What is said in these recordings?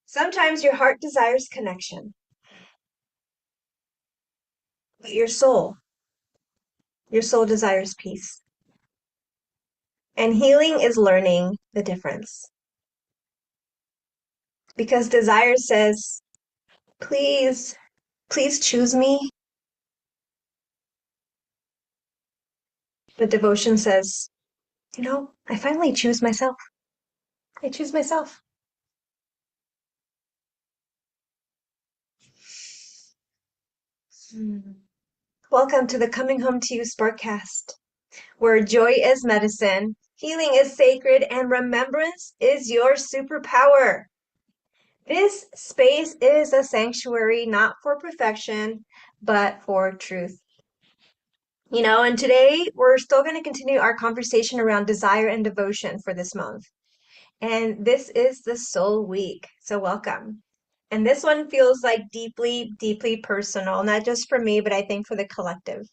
Sometimes your heart desires connection, but your soul desires peace. And healing is learning the difference. Because desire says, please, please choose me. But devotion says, I finally choose myself. I choose myself. Welcome to the Coming Home to You SPARKCAST, where joy is medicine, healing is sacred, and remembrance is your superpower. This space is a sanctuary not for perfection, but for truth. And today we're still going to continue our conversation around desire and devotion for this month. And this is the Soul Week, so welcome. And this one feels like deeply, deeply personal, not just for me, but I think for the collective.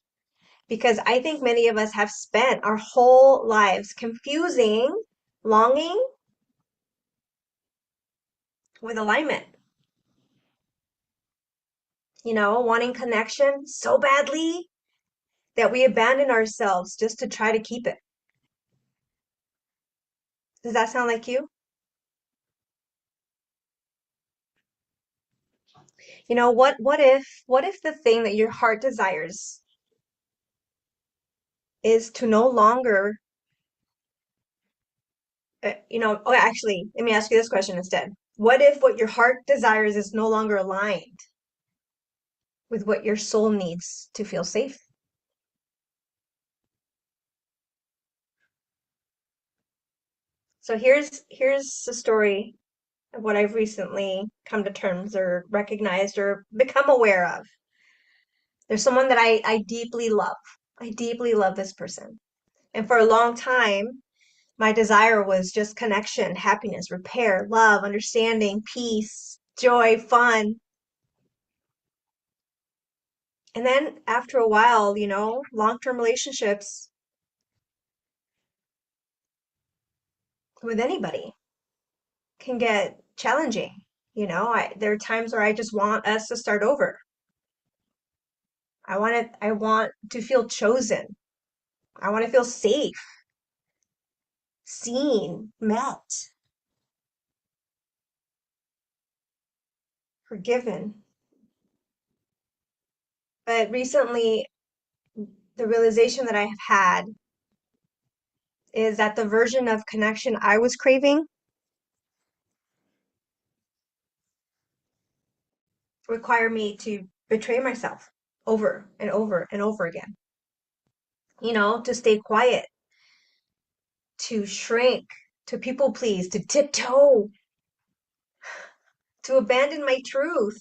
Because I think many of us have spent our whole lives confusing longing with alignment. Wanting connection so badly that we abandon ourselves just to try to keep it. Does that sound like you? What if the thing that your heart desires is to no longer, actually, let me ask you this question instead. What if what your heart desires is no longer aligned with what your soul needs to feel safe? So here's a story of what I've recently come to terms or recognized or become aware of. There's someone that I deeply love. I deeply love this person. And for a long time, my desire was just connection, happiness, repair, love, understanding, peace, joy, fun. And then after a while, long-term relationships with anybody can get challenging. There are times where I just want us to start over. I want to feel chosen. I want to feel safe, seen, met, forgiven. But recently, the realization that I have had is that the version of connection I was craving require me to betray myself over and over and over again. To stay quiet, to shrink, to people please, to tiptoe, to abandon my truth,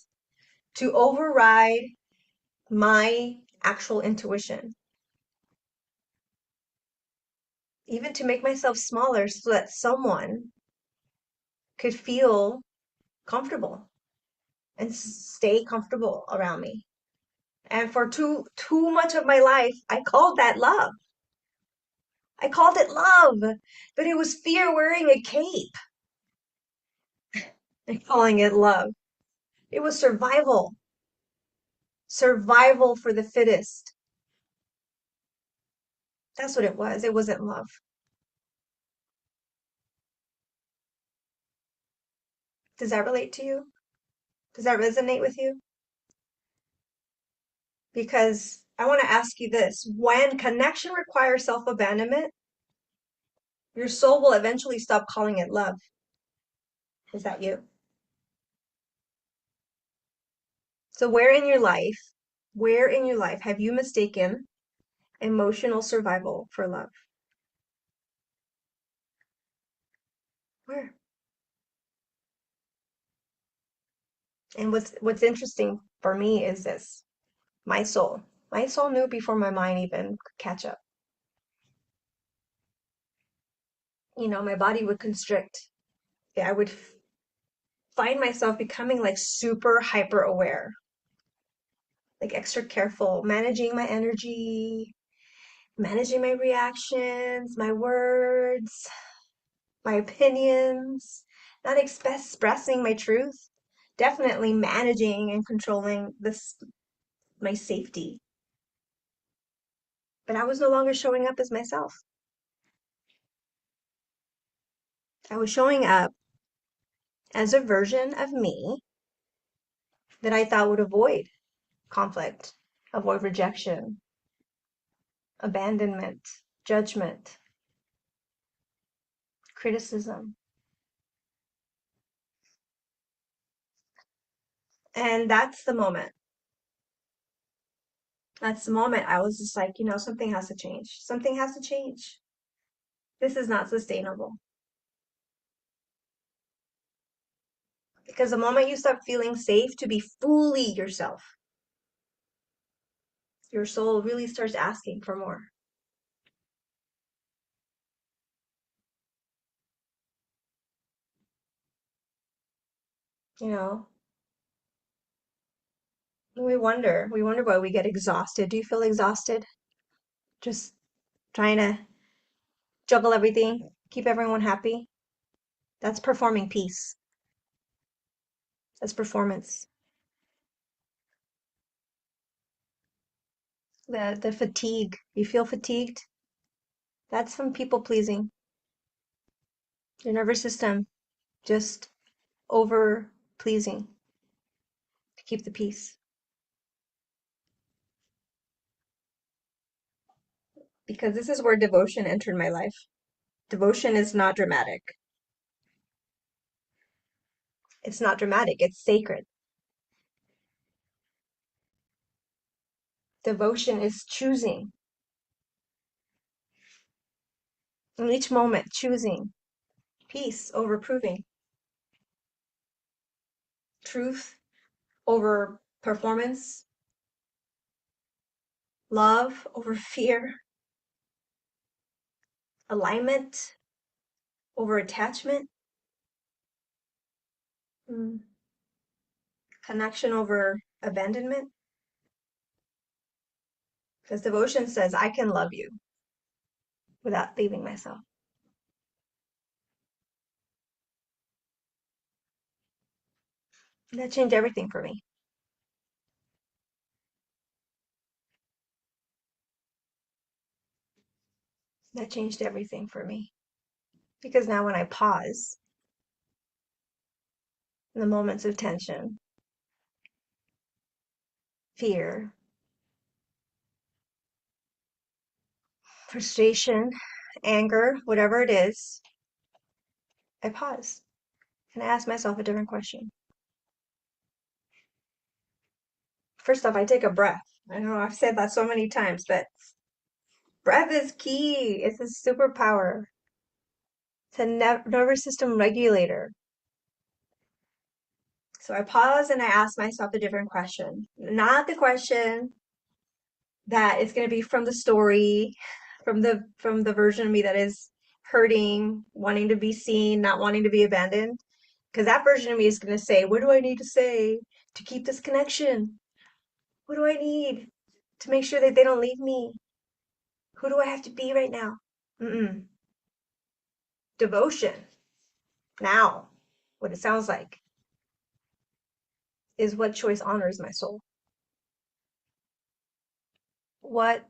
to override my actual intuition, even to make myself smaller so that someone could feel comfortable and stay comfortable around me. And for too much of my life, I called that love. I called it love, but it was fear wearing a cape and calling it love. It was survival, survival for the fittest. That's what it was. It wasn't love. Does that relate to you? Does that resonate with you? Because I want to ask you this. When connection requires self-abandonment, your soul will eventually stop calling it love. Is that you? So where in your life have you mistaken emotional survival for love? Where? And what's interesting for me is this. My soul. My soul knew before my mind even could catch up. My body would constrict. Yeah, I would find myself becoming like super hyper aware, like extra careful, managing my energy, managing my reactions, my words, my opinions, not expressing my truth, definitely managing and controlling this my safety. But I was no longer showing up as myself. I was showing up as a version of me that I thought would avoid conflict, avoid rejection, abandonment, judgment, criticism. And that's the moment. That's the moment I was just like, something has to change. Something has to change. This is not sustainable. Because the moment you stop feeling safe to be fully yourself, your soul really starts asking for more. You know, we wonder why we get exhausted. Do you feel exhausted? Just trying to juggle everything, keep everyone happy? That's performing peace. That's performance. The fatigue. You feel fatigued? That's from people pleasing. Your nervous system just over pleasing to keep the peace. Because this is where devotion entered my life. Devotion is not dramatic. It's not dramatic, it's sacred. Devotion is choosing. In each moment, choosing peace over proving, truth over performance, love over fear, alignment over attachment, mm, connection over abandonment. Because devotion says, I can love you without leaving myself. That changed everything for me. That changed everything for me. Because now when I pause in the moments of tension, fear, frustration, anger, whatever it is, I pause and I ask myself a different question. First off, I take a breath. I know I've said that so many times, but breath is key. It's a superpower. It's a nervous system regulator. So I pause and I ask myself a different question. Not the question that is going to be from the story, from the version of me that is hurting, wanting to be seen, not wanting to be abandoned. Because that version of me is going to say, what do I need to say to keep this connection? What do I need to make sure that they don't leave me? Who do I have to be right now? Mm-mm. Devotion, now, what it sounds like, is what choice honors my soul. What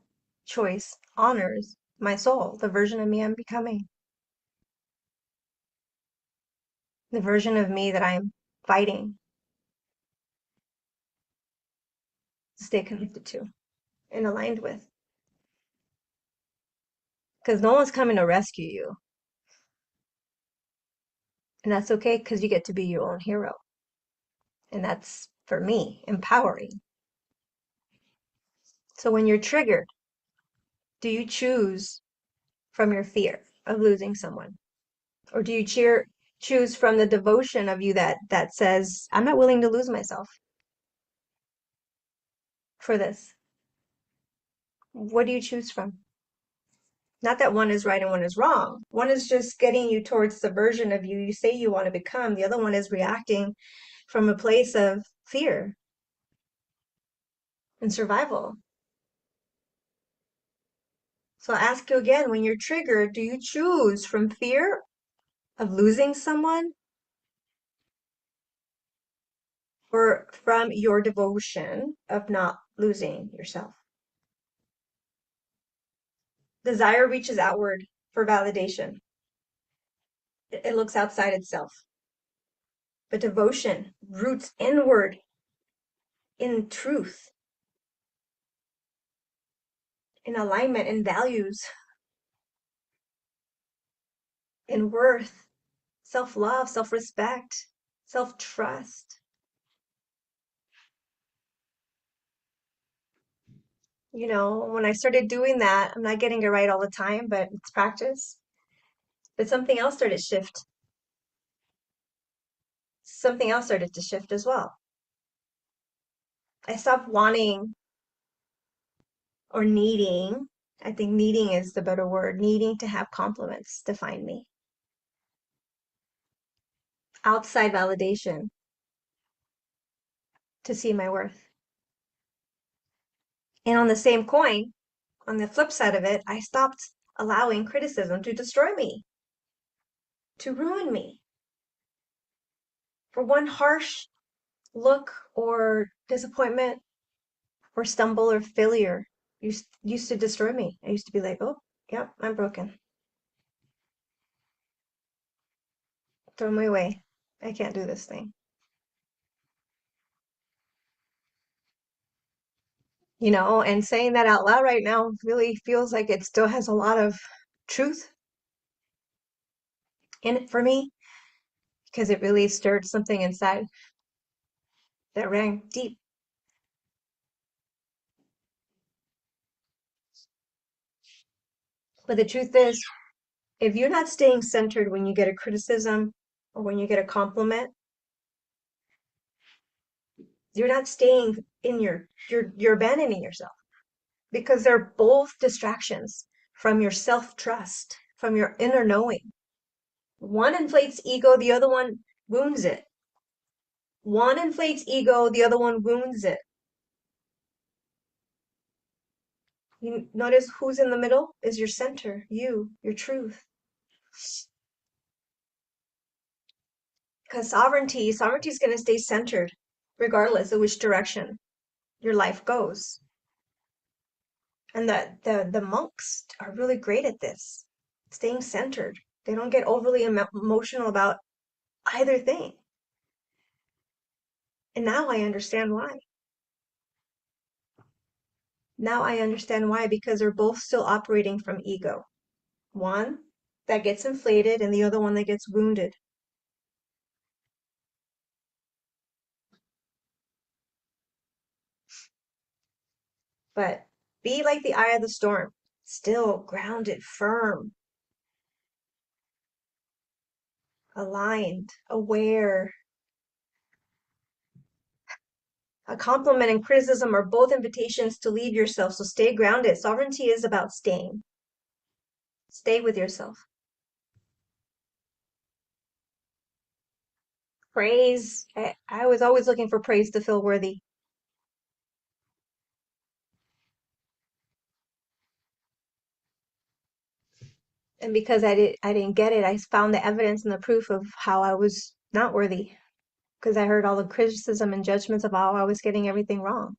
choice honors my soul, the version of me I'm becoming, the version of me that I'm fighting to stay connected to and aligned with. Because no one's coming to rescue you. And that's okay because you get to be your own hero. And that's, for me, empowering. So when you're triggered, do you choose from your fear of losing someone? Or do you choose from the devotion of you that says, I'm not willing to lose myself for this? What do you choose from? Not that one is right and one is wrong. One is just getting you towards the version of you say you want to become. The other one is reacting from a place of fear and survival. So I'll ask you again, when you're triggered, do you choose from fear of losing someone or from your devotion of not losing yourself? Desire reaches outward for validation. It looks outside itself. But devotion roots inward in truth, in alignment, in values, in worth, self-love, self-respect, self-trust. You know, when I started doing that, I'm not getting it right all the time, but it's practice. But something else started to shift. Something else started to shift as well. I stopped wanting or needing, I think needing is the better word, needing to have compliments define me. Outside validation to see my worth. And on the same coin, on the flip side of it, I stopped allowing criticism to destroy me, to ruin me. For one harsh look or disappointment or stumble or failure used to destroy me. I used to be like, oh, yep, I'm broken. Throw me away. I can't do this thing. You know, and saying that out loud right now really feels like it still has a lot of truth in it for me because it really stirred something inside that rang deep. But the truth is, if you're not staying centered when you get a criticism or when you get a compliment, you're not staying in you're abandoning yourself because they're both distractions from your self-trust, from your inner knowing. One inflates ego, the other one wounds it. One inflates ego, the other one wounds it. You notice who's in the middle is your center, your truth. Because sovereignty is going to stay centered regardless of which direction your life goes. And the monks are really great at this, staying centered. They don't get overly emotional about either thing. And now I understand why. Now I understand why, because they're both still operating from ego. One that gets inflated and the other one that gets wounded. But be like the eye of the storm, still grounded, firm, aligned, aware. A compliment and criticism are both invitations to leave yourself, so stay grounded. Sovereignty is about staying. Stay with yourself. Praise. I was always looking for praise to feel worthy. And because I didn't get it, I found the evidence and the proof of how I was not worthy. Because I heard all the criticism and judgments of how I was getting everything wrong.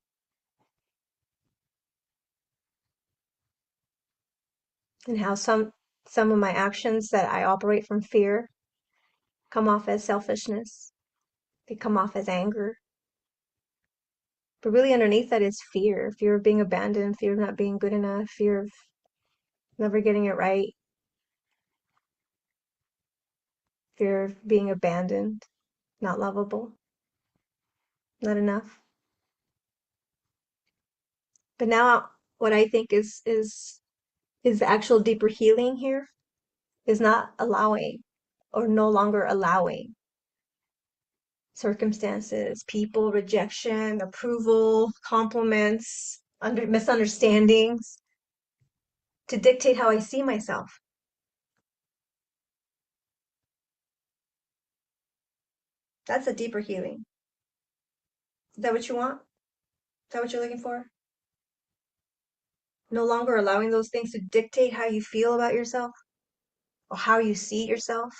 And how some of my actions that I operate from fear come off as selfishness. They come off as anger. But really underneath that is fear. Fear of being abandoned, fear of not being good enough, fear of never getting it right, fear of being abandoned, not lovable, not enough. But now what I think is the actual deeper healing here is not allowing or no longer allowing circumstances, people, rejection, approval, compliments, misunderstandings to dictate how I see myself. That's a deeper healing. Is that what you want? Is that what you're looking for? No longer allowing those things to dictate how you feel about yourself or how you see yourself.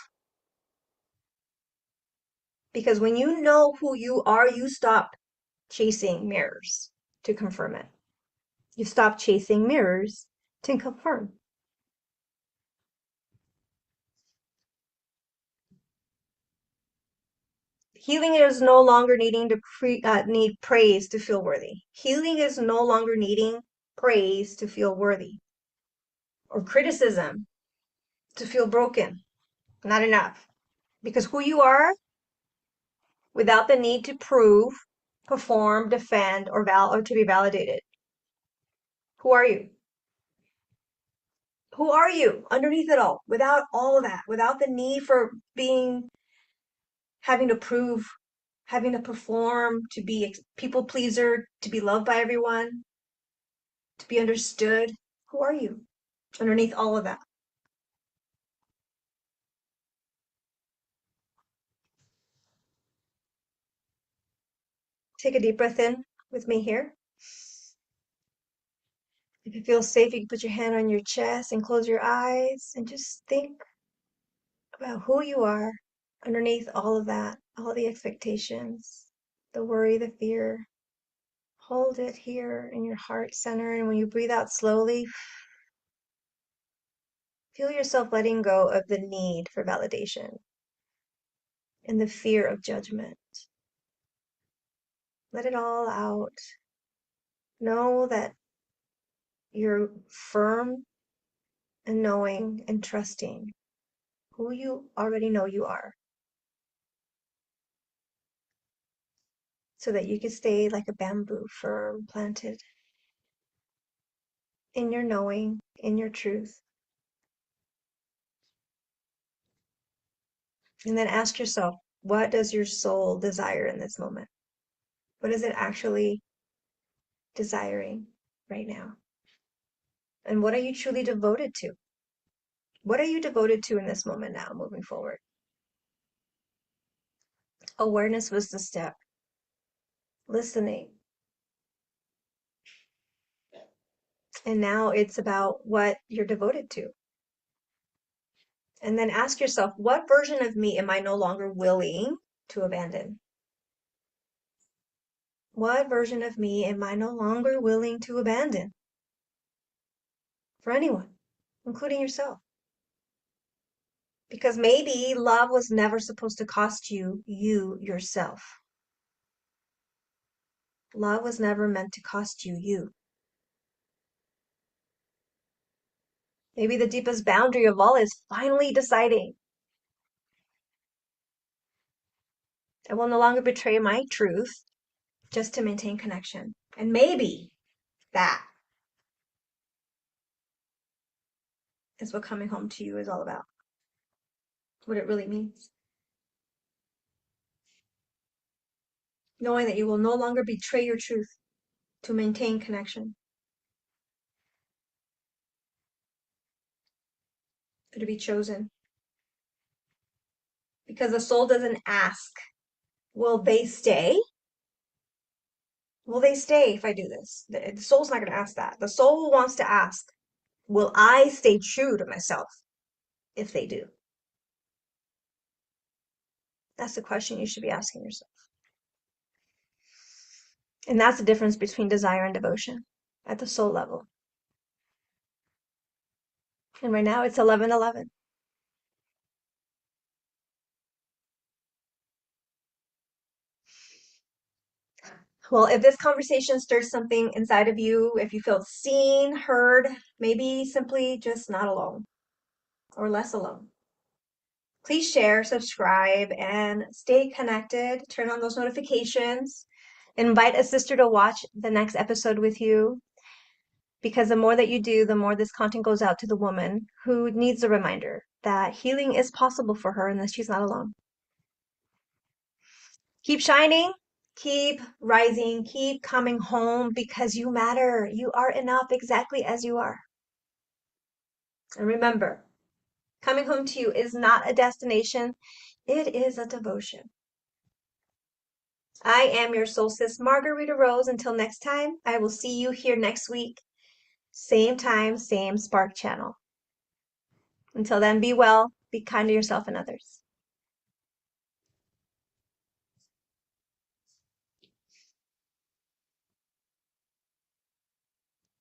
Because when you know who you are, you stop chasing mirrors to confirm it. You stop chasing mirrors to confirm. Healing is no longer needing to need praise to feel worthy. Healing is no longer needing praise to feel worthy or criticism to feel broken. Not enough. Because who you are, without the need to prove, perform, defend, or to be validated. Who are you? Who are you underneath it all? Without all of that, without the need for having to prove, having to perform, to be people pleaser, to be loved by everyone, to be understood. Who are you underneath all of that? Take a deep breath in with me here. If you feel safe, you can put your hand on your chest and close your eyes and just think about who you are underneath all of that, all the expectations, the worry, the fear. Hold it here in your heart center, and when you breathe out slowly, feel yourself letting go of the need for validation and the fear of judgment. Let it all out. Know that you're firm and knowing and trusting who you already know you are, so that you can stay like a bamboo firm planted in your knowing, in your truth. And then ask yourself, what does your soul desire in this moment? What is it actually desiring right now? And what are you truly devoted to? What are you devoted to in this moment now, moving forward? Awareness was the step. Listening. And now it's about what you're devoted to. And then ask yourself, what version of me am I no longer willing to abandon? What version of me am I no longer willing to abandon? For anyone, including yourself. Because maybe love was never supposed to cost you yourself. Love was never meant to cost you. Maybe the deepest boundary of all is finally deciding, I will no longer betray my truth just to maintain connection. And maybe that is what coming home to you is all about. What it really means. Knowing that you will no longer betray your truth to maintain connection. Or to be chosen. Because the soul doesn't ask, will they stay? Will they stay if I do this? The soul's not going to ask that. The soul wants to ask, will I stay true to myself if they do? That's the question you should be asking yourself. And that's the difference between desire and devotion at the soul level. And right now it's 11:11. Well, if this conversation stirs something inside of you, if you feel seen, heard, maybe simply just not alone or less alone, please share, subscribe, and stay connected. Turn on those notifications. Invite a sister to watch the next episode with you, because the more that you do, the more this content goes out to the woman who needs a reminder that healing is possible for her and that she's not alone. Keep shining, keep rising, keep coming home, because you matter. You are enough exactly as you are. And remember, coming home to you is not a destination, it is a devotion. I am your soul sis, Margarita Rose. Until next time, I will see you here next week. same time, same Spark channel. Until then, be well, be kind to yourself and others.